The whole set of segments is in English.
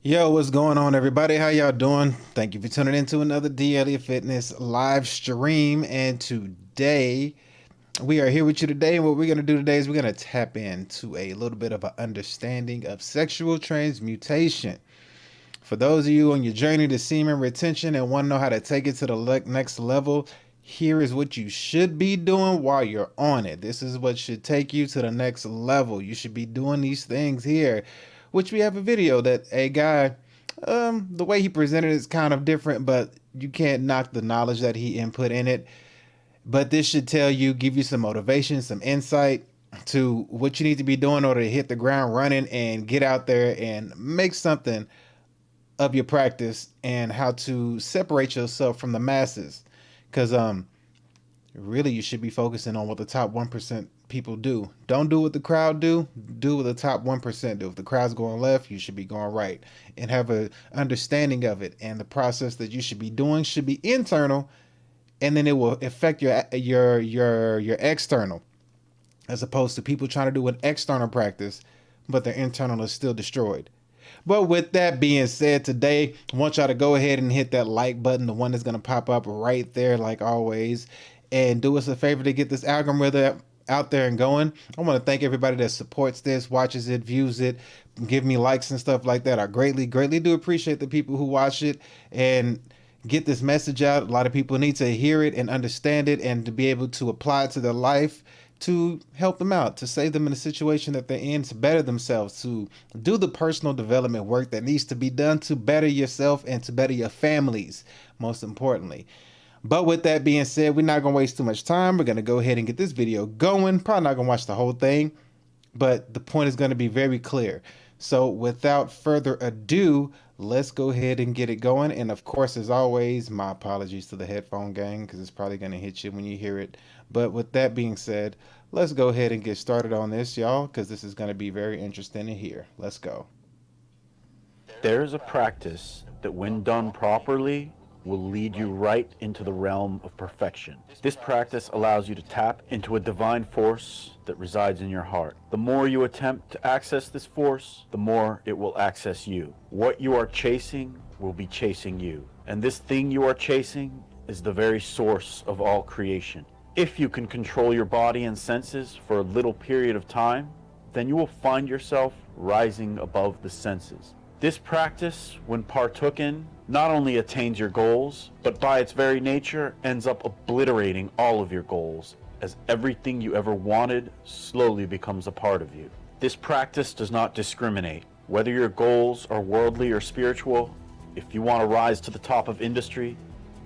Yo, what's going on, everybody? How y'all doing? Thank you for tuning into another D. Elliott Fitness live stream. And today, we are here with you today. And what we're going to do today is we're going to tap into a little bit of an understanding of sexual transmutation. For those of you on your journey to semen retention and want to know how to take it to the next level, here is what you should be doing while you're on it. This is what should take you to the next level. You should be doing these things here, which we have a video that a guy, the way he presented it is kind of different, but you can't knock the knowledge that he input in it. But this should tell you, give you some motivation, some insight to what you need to be doing in order to hit the ground running and get out there and make something of your practice and how to separate yourself from the masses. Because really you should be focusing on what the top 1% people do. Don't do what the crowd do what the top 1% do. If the crowd's going left, you should be going right, and have a understanding of it. And the process that you should be doing should be internal, and then it will affect your external, as opposed to people trying to do an external practice but their internal is still destroyed. But with that being said, today I want y'all to go ahead and hit that like button, the one that's going to pop up right there like always, and do us a favor to get this algorithm out there and going. I want to thank everybody that supports this, watches it, views it, give me likes and stuff like that. I greatly do appreciate the people who watch it and get this message out. A lot of people need to hear it and understand it and to be able to apply it to their life, to help them out, to save them in the situation that they're in, to better themselves, to do the personal development work that needs to be done to better yourself and to better your families, most importantly. But with that being said, we're not going to waste too much time. We're going to go ahead and get this video going. Probably not going to watch the whole thing, but the point is going to be very clear. So without further ado, let's go ahead and get it going. And of course, as always, my apologies to the headphone gang, because it's probably going to hit you when you hear it. But with that being said, let's go ahead and get started on this, y'all, because this is going to be very interesting to hear. Let's go. There is a practice that, when done properly, will lead you right into the realm of perfection. This practice allows you to tap into a divine force that resides in your heart. The more you attempt to access this force, the more it will access you. What you are chasing will be chasing you. And this thing you are chasing is the very source of all creation. If you can control your body and senses for a little period of time, then you will find yourself rising above the senses. This practice, when partook in, not only attains your goals, but by its very nature ends up obliterating all of your goals, as everything you ever wanted slowly becomes a part of you. This practice does not discriminate, whether your goals are worldly or spiritual. If you want to rise to the top of industry,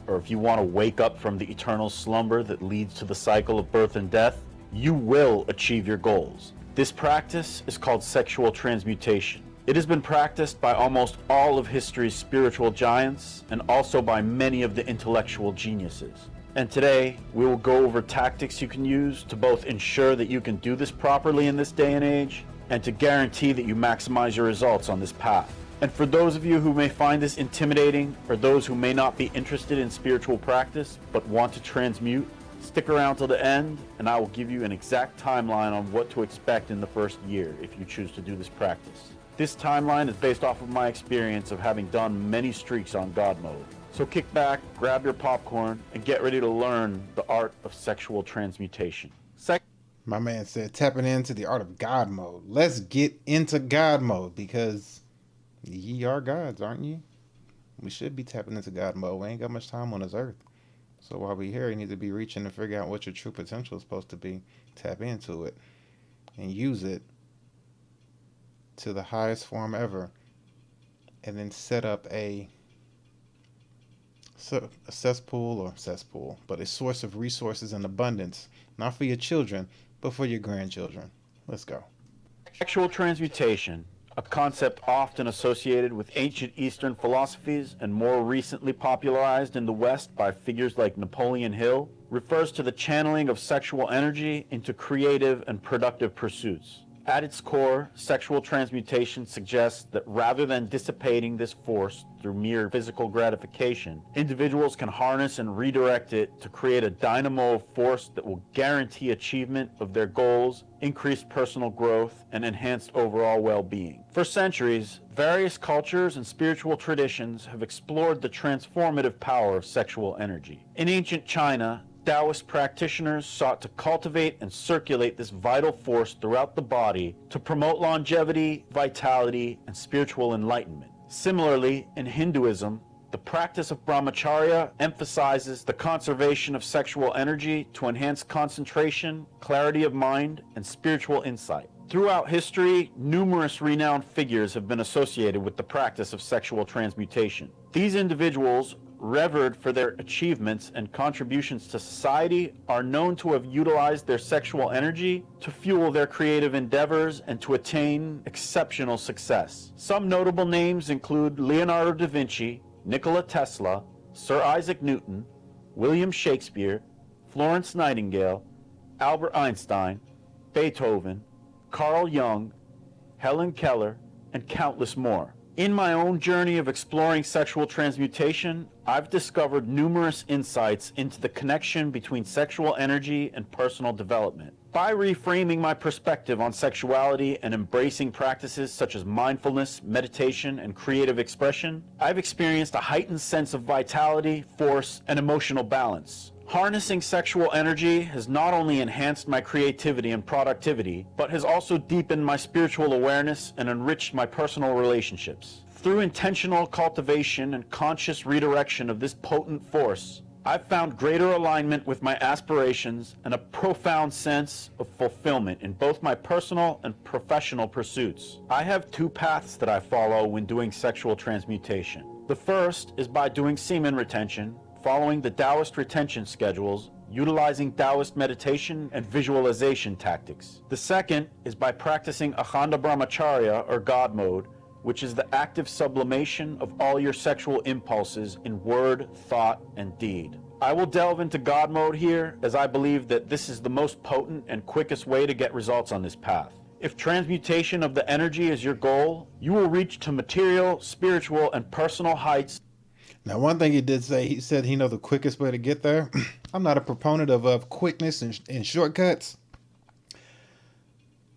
or if you want to wake up from the eternal slumber that leads to the cycle of birth and death, you will achieve your goals. This practice is called sexual transmutation. It has been practiced by almost all of history's spiritual giants and also by many of the intellectual geniuses. And today, we will go over tactics you can use to both ensure that you can do this properly in this day and age, and to guarantee that you maximize your results on this path. And for those of you who may find this intimidating, or those who may not be interested in spiritual practice but want to transmute, stick around till the end, and I will give you an exact timeline on what to expect in the first year if you choose to do this practice. This timeline is based off of my experience of having done many streaks on God mode. So kick back, grab your popcorn, and get ready to learn the art of sexual transmutation. My man said tapping into the art of God mode. Let's get into God mode, because ye are gods, aren't ye? We should be tapping into God mode. We ain't got much time on this earth. So while we're here, you need to be reaching to figure out what your true potential is supposed to be. Tap into it and use it to the highest form ever, and then set up a cesspool, but a source of resources and abundance, not for your children, but for your grandchildren. Let's go. Sexual transmutation, a concept often associated with ancient Eastern philosophies and more recently popularized in the West by figures like Napoleon Hill, refers to the channeling of sexual energy into creative and productive pursuits. At its core, sexual transmutation suggests that rather than dissipating this force through mere physical gratification, individuals can harness and redirect it to create a dynamo of force that will guarantee achievement of their goals, increased personal growth, and enhanced overall well-being. For centuries, various cultures and spiritual traditions have explored the transformative power of sexual energy. In ancient China, Taoist practitioners sought to cultivate and circulate this vital force throughout the body to promote longevity, vitality, and spiritual enlightenment. Similarly, in Hinduism, the practice of brahmacharya emphasizes the conservation of sexual energy to enhance concentration, clarity of mind, and spiritual insight. Throughout history, numerous renowned figures have been associated with the practice of sexual transmutation. These individuals, revered for their achievements and contributions to society, are known to have utilized their sexual energy to fuel their creative endeavors and to attain exceptional success. Some notable names include Leonardo da Vinci, Nikola Tesla, Sir Isaac Newton, William Shakespeare, Florence Nightingale, Albert Einstein, Beethoven, Carl Jung, Helen Keller, and countless more. In my own journey of exploring sexual transmutation, I've discovered numerous insights into the connection between sexual energy and personal development. By reframing my perspective on sexuality and embracing practices such as mindfulness, meditation, and creative expression, I've experienced a heightened sense of vitality, force, and emotional balance. Harnessing sexual energy has not only enhanced my creativity and productivity, but has also deepened my spiritual awareness and enriched my personal relationships. Through intentional cultivation and conscious redirection of this potent force, I've found greater alignment with my aspirations and a profound sense of fulfillment in both my personal and professional pursuits. I have two paths that I follow when doing sexual transmutation. The first is by doing semen retention, following the Taoist retention schedules, utilizing Taoist meditation and visualization tactics. The second is by practicing Akhanda Brahmacharya or God mode, which is the active sublimation of all your sexual impulses in word, thought, and deed. I will delve into God mode here, as I believe that this is the most potent and quickest way to get results on this path. If transmutation of the energy is your goal, you will reach to material, spiritual, and personal heights. Now, one thing he did say, he said he know the quickest way to get there. I'm not a proponent of quickness and shortcuts,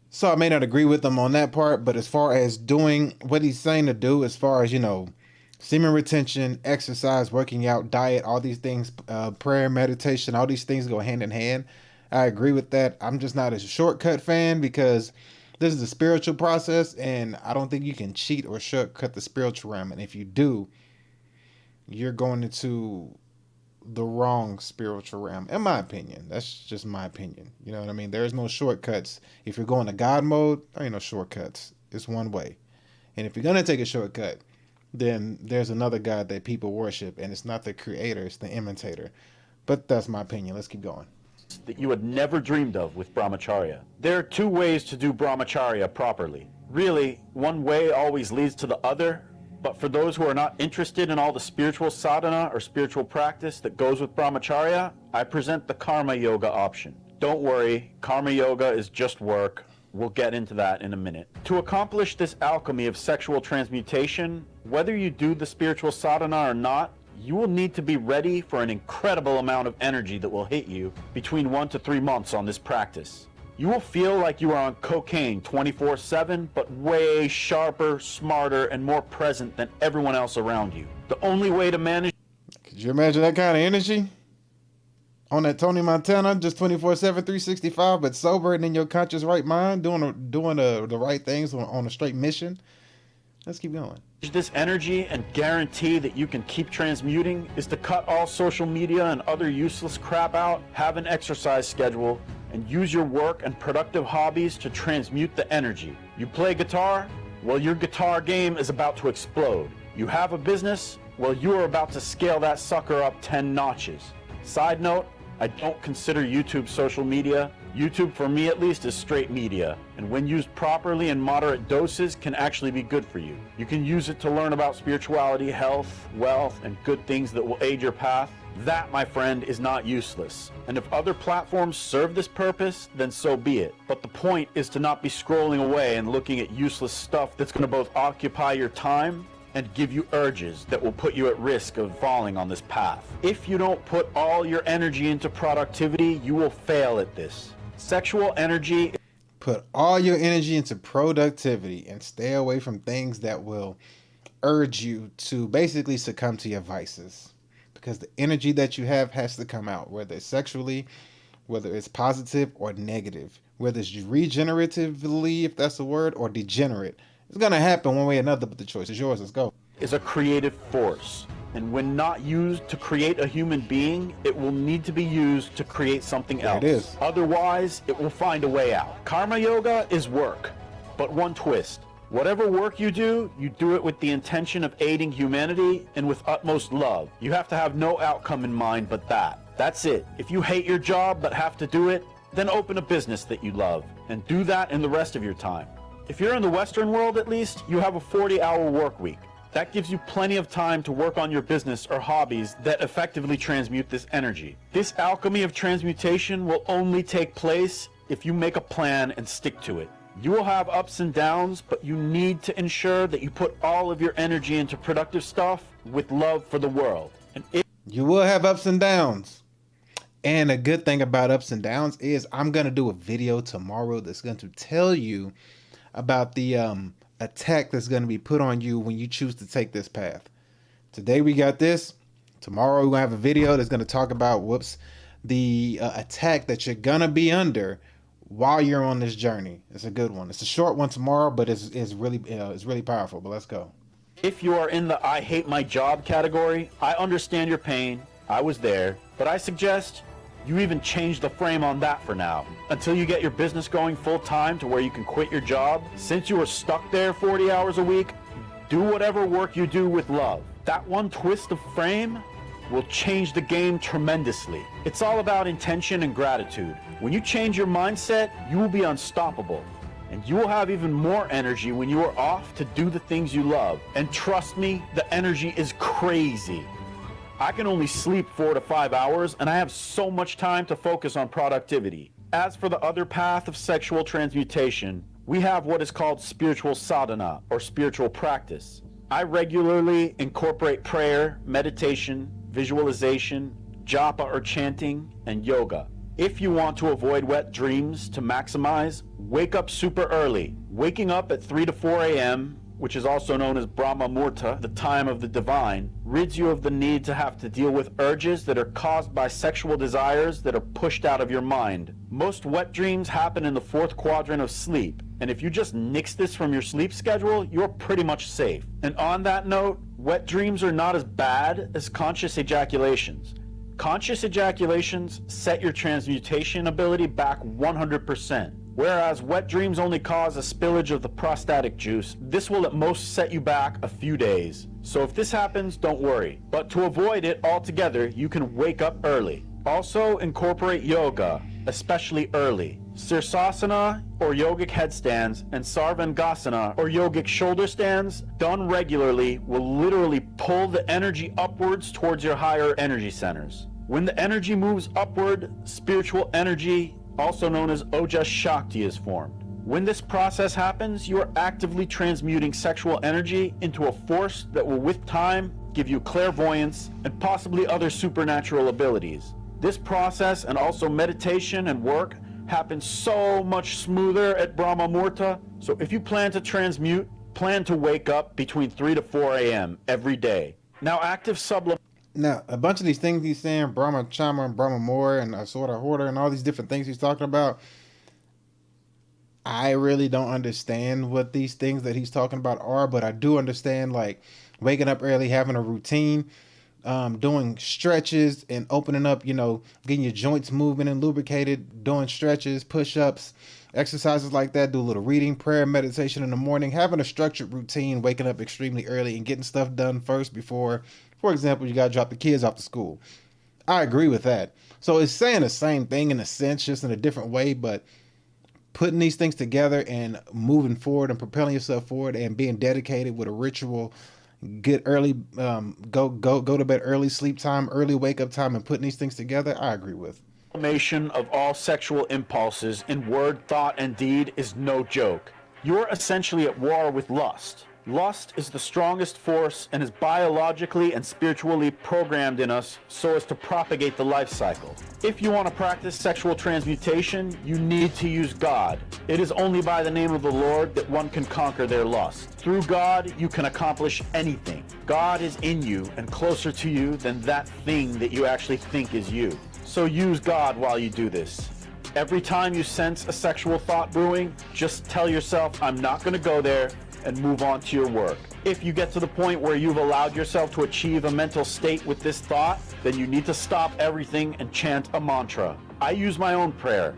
so I may not agree with him on that part. But as far as doing what he's saying to do, as far as, semen retention, exercise, working out, diet, all these things, prayer, meditation, all these things go hand in hand. I agree with that. I'm just not a shortcut fan because this is a spiritual process, and I don't think you can cheat or shortcut the spiritual realm. And if you do, you're going into the wrong spiritual realm, in my opinion. That's just my opinion. You know what I mean? There's no shortcuts. If you're going to God mode, there ain't no shortcuts. It's one way. And if you're going to take a shortcut, then there's another God that people worship, and it's not the creator, it's the imitator. But that's my opinion. Let's keep going. That you had never dreamed of with Brahmacharya. There are two ways to do Brahmacharya properly. Really, one way always leads to the other. But for those who are not interested in all the spiritual sadhana or spiritual practice that goes with Brahmacharya, I present the Karma Yoga option. Don't worry, Karma Yoga is just work. We'll get into that in a minute. To accomplish this alchemy of sexual transmutation, whether you do the spiritual sadhana or not, you will need to be ready for an incredible amount of energy that will hit you between 1 to 3 months on this practice. You will feel like you are on cocaine 24/7, but way sharper, smarter, and more present than everyone else around you. The only way to manage... Could you imagine that kind of energy? On that Tony Montana, just 24/7, 365, but sober and in your conscious right mind, doing the right things on a straight mission? Let's keep going. This energy and guarantee that you can keep transmuting is to cut all social media and other useless crap out, have an exercise schedule, and use your work and productive hobbies to transmute the energy. You play guitar? Well, your guitar game is about to explode. You have a business? Well, you are about to scale that sucker up 10 notches. Side note, I don't consider YouTube social media. YouTube, for me at least, is straight media, and when used properly in moderate doses can actually be good for you. You can use it to learn about spirituality, health, wealth, and good things that will aid your path. That, my friend, is not useless. And if other platforms serve this purpose, then so be it. But the point is to not be scrolling away and looking at useless stuff that's going to both occupy your time and give you urges that will put you at risk of falling on this path. If you don't put all your energy into productivity, you will fail at this. Sexual energy. Put all your energy into productivity and stay away from things that will urge you to basically succumb to your vices. Because the energy that you have has to come out, whether it's sexually, whether it's positive or negative, whether it's regeneratively, if that's a word, or degenerate. It's going to happen one way or another, but the choice is yours. Let's go. Is a creative force. And when not used to create a human being, it will need to be used to create something else. It is. Otherwise, it will find a way out. Karma yoga is work, but one twist. Whatever work you do it with the intention of aiding humanity and with utmost love. You have to have no outcome in mind but that. That's it. If you hate your job but have to do it, then open a business that you love and do that in the rest of your time. If you're in the Western world, at least, you have a 40-hour work week. That gives you plenty of time to work on your business or hobbies that effectively transmute this energy. This alchemy of transmutation will only take place if you make a plan and stick to it. You will have ups and downs, but you need to ensure that you put all of your energy into productive stuff with love for the world. You will have ups and downs. And a good thing about ups and downs is I'm going to do a video tomorrow that's going to tell you about the attack that's going to be put on you when you choose to take this path. Today we got this. Tomorrow we're going to have a video that's going to talk about, the attack that you're going to be under while you're on this journey. It's a good one. It's a short one tomorrow, but it's really powerful. But let's go. If you are in the I hate my job category, I understand your pain. I was there, but I suggest you even change the frame on that for now. Until you get your business going full time to where you can quit your job. Since you are stuck there 40 hours a week, do whatever work you do with love. That one twist of frame will change the game tremendously. It's all about intention and gratitude. When you change your mindset, you will be unstoppable. And you will have even more energy when you are off to do the things you love. And trust me, the energy is crazy. I can only sleep 4 to 5 hours, and I have so much time to focus on productivity. As for the other path of sexual transmutation, we have what is called spiritual sadhana, or spiritual practice. I regularly incorporate prayer, meditation, visualization, japa or chanting, and yoga. If you want to avoid wet dreams to maximize, wake up super early. Waking up at 3 to 4 a.m., which is also known as Brahma Muhurta, the time of the divine, rids you of the need to have to deal with urges that are caused by sexual desires that are pushed out of your mind. Most wet dreams happen in the 4th quadrant of sleep, and if you just nix this from your sleep schedule, you're pretty much safe. And on that note, wet dreams are not as bad as conscious ejaculations. Conscious ejaculations set your transmutation ability back 100%. Whereas wet dreams only cause a spillage of the prostatic juice, this will at most set you back a few days. So if this happens, don't worry. But to avoid it altogether, you can wake up early. Also incorporate yoga, especially early. Sirsasana, or yogic headstands, and Sarvangasana, or yogic shoulder stands, done regularly, will literally pull the energy upwards towards your higher energy centers. When the energy moves upward, spiritual energy, also known as Oja Shakti, is formed. When this process happens, you are actively transmuting sexual energy into a force that will, with time, give you clairvoyance and possibly other supernatural abilities. This process, and also meditation and work, happens so much smoother at Brahma Muhurta. So if you plan to transmute, plan to wake up between 3 to 4 a.m. every day. Now, active sublimation. Now, a bunch of these things he's saying, Brahma Chama and Brahma Moore and Asura Hoarder and all these different things he's talking about, I really don't understand what these things that he's talking about are, but I do understand, like, waking up early, having a routine, doing stretches and opening up, getting your joints moving and lubricated, doing stretches, push-ups, exercises like that, do a little reading, prayer, meditation in the morning, having a structured routine, waking up extremely early and getting stuff done first before, for example, you got to drop the kids off to school. I agree with that. So it's saying the same thing in a sense, just in a different way, but putting these things together and moving forward and propelling yourself forward and being dedicated with a ritual, get early, go to bed early, sleep time, early wake up time, and putting these things together, I agree with. Of all sexual impulses in word, thought, and deed is no joke. You're essentially at war with lust. Lust is the strongest force and is biologically and spiritually programmed in us so as to propagate the life cycle. If you want to practice sexual transmutation, you need to use God. It is only by the name of the Lord that one can conquer their lust. Through God, you can accomplish anything. God is in you and closer to you than that thing that you actually think is you. So use God while you do this. Every time you sense a sexual thought brewing, just tell yourself, I'm not going to go there, and move on to your work. If you get to the point where you've allowed yourself to achieve a mental state with this thought, then you need to stop everything and chant a mantra. I use my own prayer.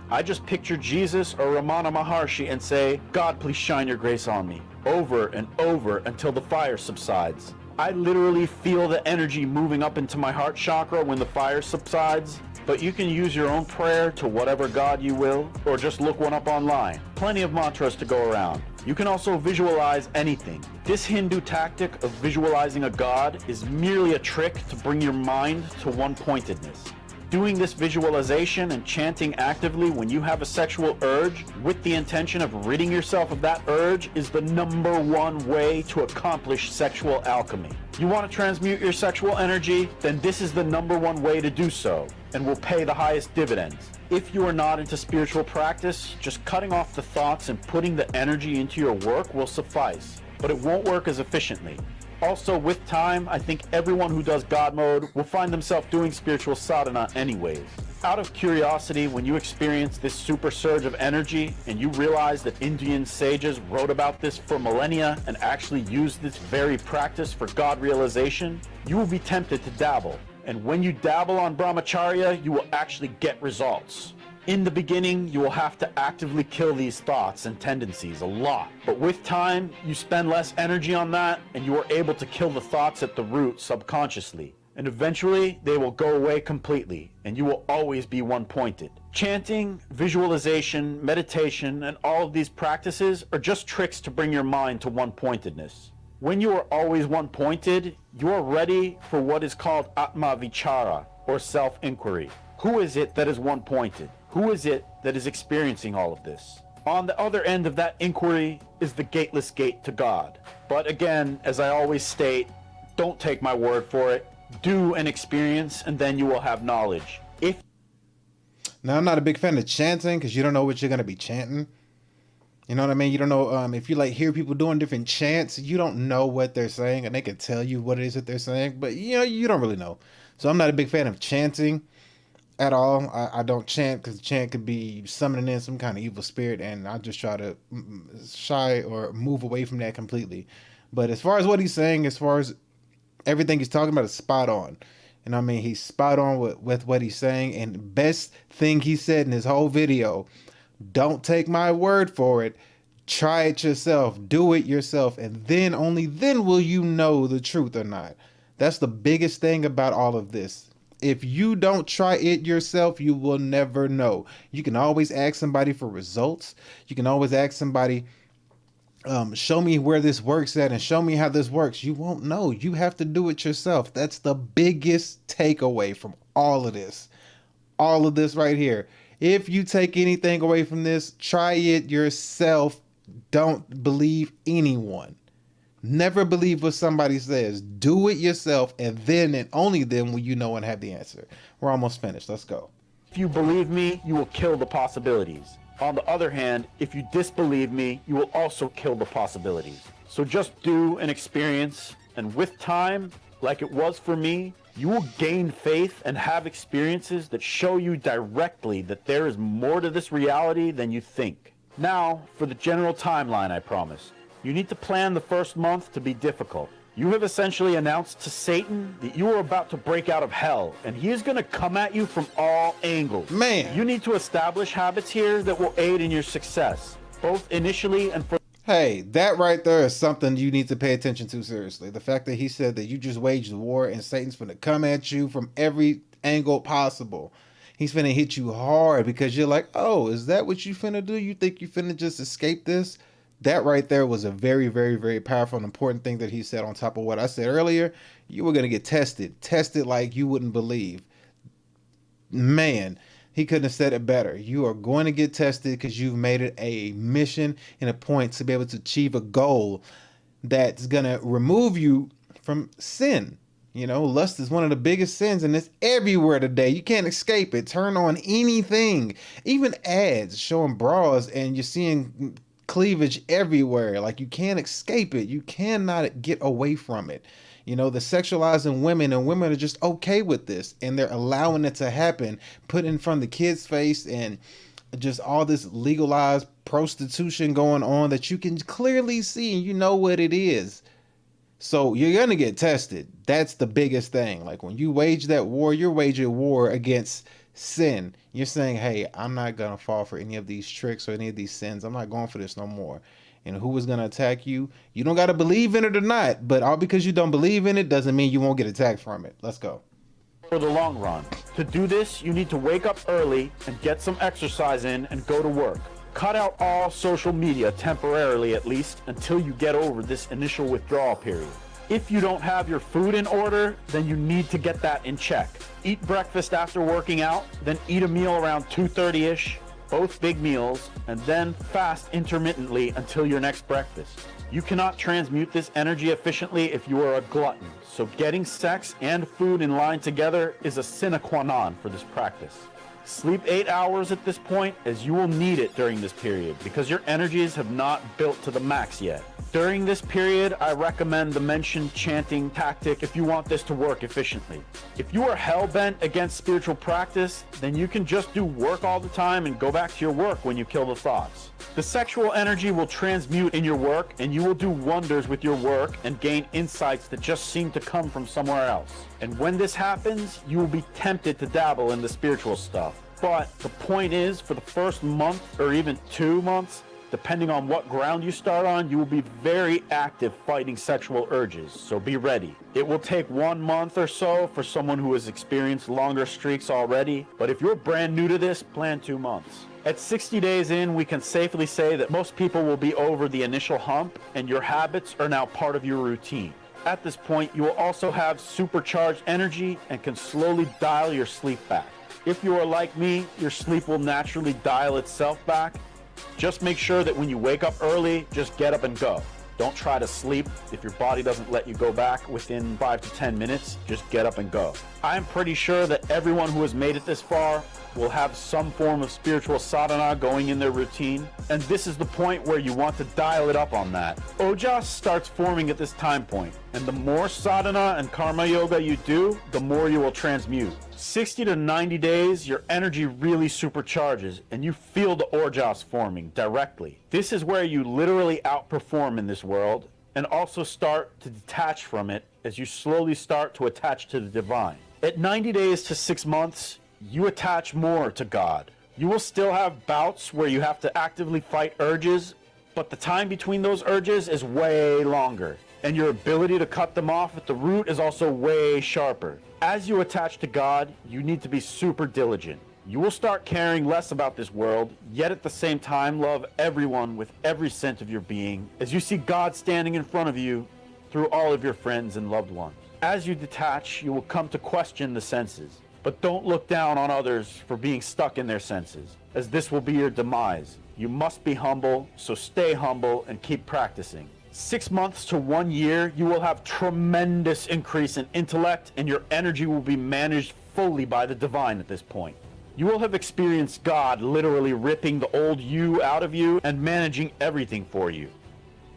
I just picture Jesus or Ramana Maharshi and say, God, please shine your grace on me, over and over until the fire subsides. I literally feel the energy moving up into my heart chakra when the fire subsides. But you can use your own prayer to whatever God you will, or just look one up online. Plenty of mantras to go around. You can also visualize anything. This Hindu tactic of visualizing a god is merely a trick to bring your mind to one-pointedness. Doing this visualization and chanting actively when you have a sexual urge with the intention of ridding yourself of that urge is the #1 way to accomplish sexual alchemy. You want to transmute your sexual energy? Then this is the #1 way to do so and will pay the highest dividends. If you are not into spiritual practice, just cutting off the thoughts and putting the energy into your work will suffice, but it won't work as efficiently. Also, with time, I think everyone who does God mode will find themselves doing spiritual sadhana anyways. Out of curiosity, when you experience this super surge of energy and you realize that Indian sages wrote about this for millennia and actually used this very practice for God realization, you will be tempted to dabble. And when you dabble on brahmacharya, you will actually get results. In the beginning, you will have to actively kill these thoughts and tendencies a lot. But with time, you spend less energy on that, and you are able to kill the thoughts at the root subconsciously. And eventually, they will go away completely, and you will always be one-pointed. Chanting, visualization, meditation, and all of these practices are just tricks to bring your mind to one-pointedness. When you are always one-pointed, you are ready for what is called Atma Vichara, or self-inquiry. Who is it that is one-pointed? Who is it that is experiencing all of this? On the other end of that inquiry is the gateless gate to God. But again, as I always state, don't take my word for it. Do an experience, and then you will have knowledge. Now, I'm not a big fan of chanting because you don't know what you're going to be chanting. You know what I mean? You don't know if you like hear people doing different chants, you don't know what they're saying, and they can tell you what it is that they're saying, but you don't really know. So I'm not a big fan of chanting at all. I don't chant because chant could be summoning in some kind of evil spirit, and I just try to shy or move away from that completely. But as far as what he's saying, as far as everything he's talking about is spot on. And I mean, he's spot on with what he's saying. And the best thing he said in his whole video, don't take my word for it. Try it yourself. Do it yourself. And then, only then will you know the truth or not. That's the biggest thing about all of this. If you don't try it yourself, you will never know. You can always ask somebody for results. You can always ask somebody, show me where this works at and show me how this works. You won't know. You have to do it yourself. That's the biggest takeaway from all of this. All of this right here. If you take anything away from this, try it yourself. Don't believe anyone. Never believe what somebody says. Do it yourself, and then and only then will you know and have the answer. We're almost finished. Let's go. If you believe me, you will kill the possibilities. On the other hand, if you disbelieve me, you will also kill the possibilities. So just do an experience, and with time, like it was for me, you will gain faith and have experiences that show you directly that there is more to this reality than you think. Now, for the general timeline I promised. You need to plan the first month to be difficult. You have essentially announced to Satan that you are about to break out of hell, and he is going to come at you from all angles. Man. You need to establish habits here that will aid in your success, both initially and for... Hey, that right there is something you need to pay attention to seriously. The fact that he said that you just waged war and Satan's going to come at you from every angle possible. He's finna hit you hard because you're like, oh, is that what you finna do? You think you finna just escape this? That right there was a very, very, very powerful and important thing that he said on top of what I said earlier. You were going to get tested like you wouldn't believe. Man, he couldn't have said it better. You are going to get tested because you've made it a mission and a point to be able to achieve a goal that's going to remove you from sin. You know, lust is one of the biggest sins and it's everywhere today. You can't escape it. Turn on anything, even ads showing bras, and you're seeing cleavage everywhere. Like, you can't escape it. You cannot get away from it. You know, the sexualizing women, and women are just okay with this and they're allowing it to happen, put in front of the kids' face, and just all this legalized prostitution going on that you can clearly see and you know what it is. So you're gonna get tested. That's the biggest thing. Like, when you wage that war, you're waging war against sin. You're saying, hey, I'm not gonna fall for any of these tricks or any of these sins. I'm not going for this no more. And who is gonna attack you? You don't gotta believe in it or not, but all because you don't believe in it doesn't mean you won't get attacked from it. Let's go. For the long run. To do this, you need to wake up early and get some exercise in and go to work. Cut out all social media, temporarily at least, until you get over this initial withdrawal period. If you don't have your food in order, then you need to get that in check. Eat breakfast after working out, then eat a meal around 2:30ish, both big meals, and then fast intermittently until your next breakfast. You cannot transmute this energy efficiently if you are a glutton, so getting sex and food in line together is a sine qua non for this practice. Sleep 8 hours at this point, as you will need it during this period because your energies have not built to the max yet. During this period, I recommend the mentioned chanting tactic if you want this to work efficiently. If you are hell-bent against spiritual practice, then you can just do work all the time and go back to your work when you kill the thoughts. The sexual energy will transmute in your work, and you will do wonders with your work and gain insights that just seem to come from somewhere else. And when this happens, you will be tempted to dabble in the spiritual stuff. But the point is, for the first month or even 2 months, depending on what ground you start on, you will be very active fighting sexual urges, so be ready. It will take 1 month or so for someone who has experienced longer streaks already, but if you're brand new to this, plan 2 months. At 60 days in, we can safely say that most people will be over the initial hump and your habits are now part of your routine. At this point, you will also have supercharged energy and can slowly dial your sleep back. If you are like me, your sleep will naturally dial itself back. Just make sure that when you wake up early, just get up and go. Don't try to sleep. If your body doesn't let you go back within 5 to 10 minutes, just get up and go. I'm pretty sure that everyone who has made it this far will have some form of spiritual sadhana going in their routine, and this is the point where you want to dial it up on that. Ojas starts forming at this time point, and the more sadhana and karma yoga you do, the more you will transmute. 60 to 90 days, your energy really supercharges, and you feel the Orjas forming directly. This is where you literally outperform in this world, and also start to detach from it as you slowly start to attach to the divine. At 90 days to 6 months, you attach more to God. You will still have bouts where you have to actively fight urges, but the time between those urges is way longer, and your ability to cut them off at the root is also way sharper. As you attach to God, you need to be super diligent. You will start caring less about this world, yet at the same time love everyone with every cent of your being, as you see God standing in front of you through all of your friends and loved ones. As you detach, you will come to question the senses. But don't look down on others for being stuck in their senses, as this will be your demise. You must be humble, so stay humble and keep practicing. 6 months to 1 year, you will have tremendous increase in intellect, and your energy will be managed fully by the divine at this point. You will have experienced God literally ripping the old you out of you and managing everything for you.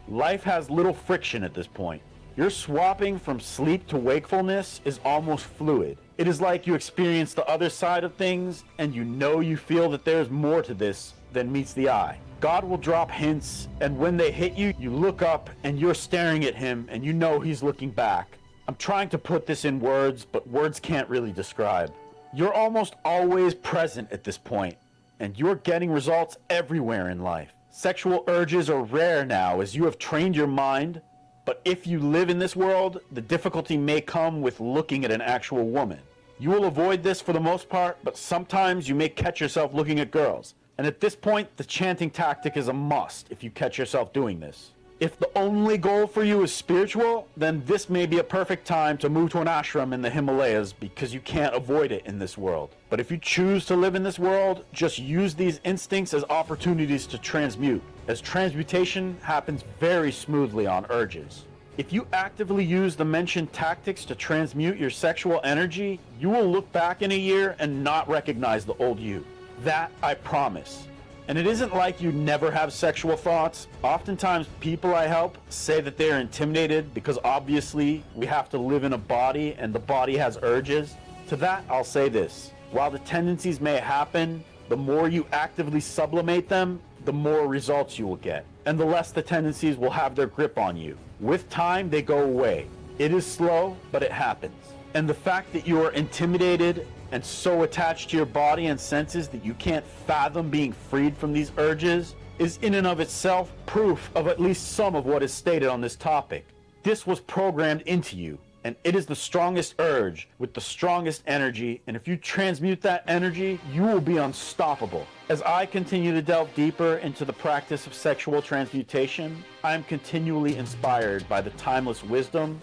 Life has little friction at this point. Your swapping from sleep to wakefulness is almost fluid. It is like you experience the other side of things, and you feel that there's more to this than meets the eye. God will drop hints, and when they hit you, you look up and you're staring at him and you know he's looking back. I'm trying to put this in words, but words can't really describe. You're almost always present at this point, and you're getting results everywhere in life. Sexual urges are rare now as you have trained your mind, but if you live in this world, the difficulty may come with looking at an actual woman. You will avoid this for the most part, but sometimes you may catch yourself looking at girls. And at this point, the chanting tactic is a must if you catch yourself doing this. If the only goal for you is spiritual, then this may be a perfect time to move to an ashram in the Himalayas because you can't avoid it in this world. But if you choose to live in this world, just use these instincts as opportunities to transmute, as transmutation happens very smoothly on urges. If you actively use the mentioned tactics to transmute your sexual energy, you will look back in a year and not recognize the old you. That I promise. And it isn't like you never have sexual thoughts. Oftentimes people I help say that they're intimidated because obviously we have to live in a body and the body has urges. To that I'll say this: while the tendencies may happen, the more you actively sublimate them, the more results you will get, and the less the tendencies will have their grip on you. With time, they go away. It is slow, but it happens. And the fact that you are intimidated and so attached to your body and senses that you can't fathom being freed from these urges is in and of itself proof of at least some of what is stated on this topic. This was programmed into you, and it is the strongest urge with the strongest energy, and if you transmute that energy, you will be unstoppable. As I continue to delve deeper into the practice of sexual transmutation, I am continually inspired by the timeless wisdom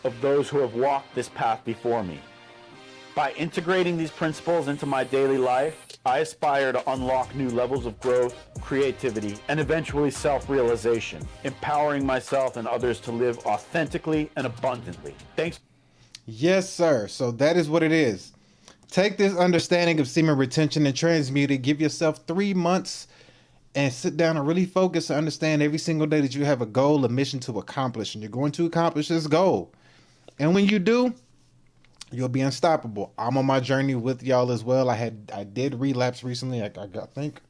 of those who have walked this path before me. By integrating these principles into my daily life, I aspire to unlock new levels of growth, creativity, and eventually self-realization, empowering myself and others to live authentically and abundantly. Thanks. Yes, sir. So that is what it is. Take this understanding of semen retention and transmute it. Give yourself 3 months and sit down and really focus and understand every single day that you have a goal, a mission to accomplish, and you're going to accomplish this goal. And when you do, you'll be unstoppable. I'm on my journey with y'all as well. I did relapse recently. I think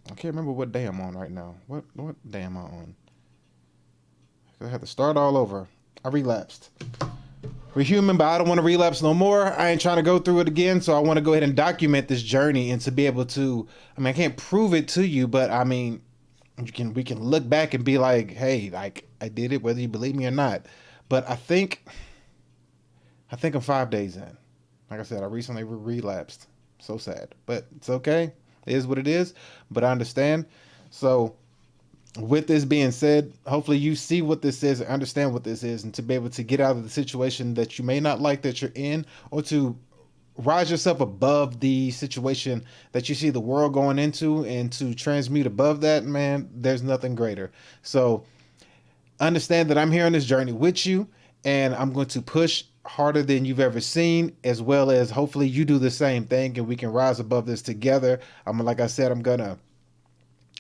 I can't remember what day I'm on right now. What day am I on? I have to start all over. I relapsed. We're human, but I don't want to relapse no more. I ain't trying to go through it again, so I want to go ahead and document this journey and to be able to. I mean, I can't prove it to you, but I mean, we can look back and be like, hey, like I did it, whether you believe me or not. But I think I'm 5 days in. Like I said, I recently relapsed. So sad, but it's okay. It is what it is. But I understand. So with this being said, hopefully you see what this is and understand what this is, and to be able to get out of the situation that you may not like that you're in, or to rise yourself above the situation that you see the world going into, and to transmute above that, man, there's nothing greater. So understand that I'm here on this journey with you, and I'm going to push harder than you've ever seen, as well as hopefully you do the same thing and we can rise above this together. Like I said, I'm gonna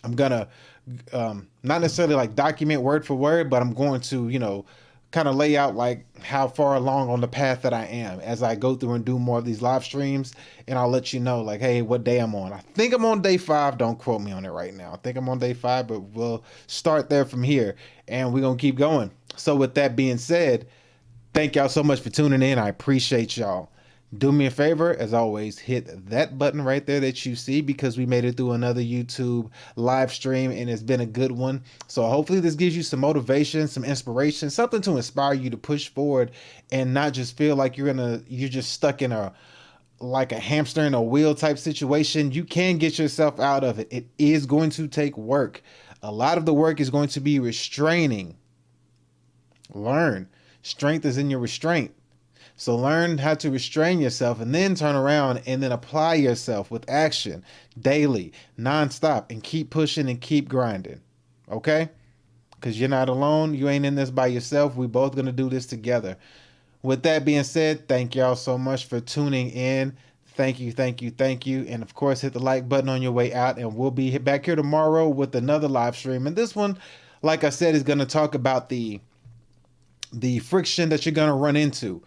not necessarily like document word for word, but I'm going to, kind of lay out like how far along on the path that I am as I go through and do more of these live streams. And I'll let you know like, hey, what day I'm on. I think I'm on day 5. Don't quote me on it right now. I think I'm on day 5, but we'll start there from here and we're going to keep going. So with that being said, thank y'all so much for tuning in. I appreciate y'all. Do me a favor, as always, hit that button right there that you see, because we made it through another YouTube live stream and it's been a good one. So hopefully this gives you some motivation, some inspiration, something to inspire you to push forward and not just feel like you're just stuck in like a hamster in a wheel type situation. You can get yourself out of it. It is going to take work. A lot of the work is going to be restraining. Learn. Strength is in your restraint. So learn how to restrain yourself and then turn around and then apply yourself with action daily, nonstop, and keep pushing and keep grinding. Okay? Because you're not alone. You ain't in this by yourself. We both going to do this together. With that being said, thank y'all so much for tuning in. Thank you, thank you, thank you. And of course, hit the like button on your way out. And we'll be back here tomorrow with another live stream. And this one, like I said, is going to talk about the friction that you're going to run into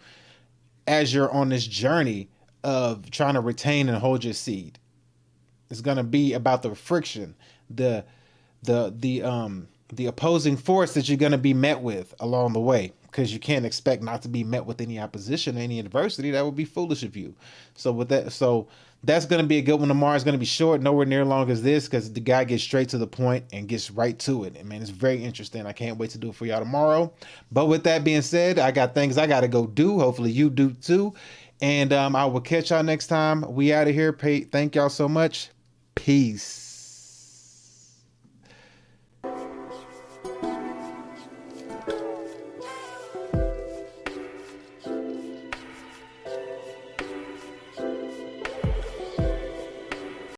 as you're on this journey of trying to retain and hold your seed. It's going to be about the friction, the opposing force that you're going to be met with along the way, because you can't expect not to be met with any opposition, any adversity. That would be foolish of you. So that's going to be a good one tomorrow. It's going to be short, nowhere near long as this, because the guy gets straight to the point and gets right to it. And man, it's very interesting. I can't wait to do it for y'all tomorrow. But with that being said, I got things I got to go do. Hopefully you do too. And I will catch y'all next time. We out of here. Thank y'all so much. Peace.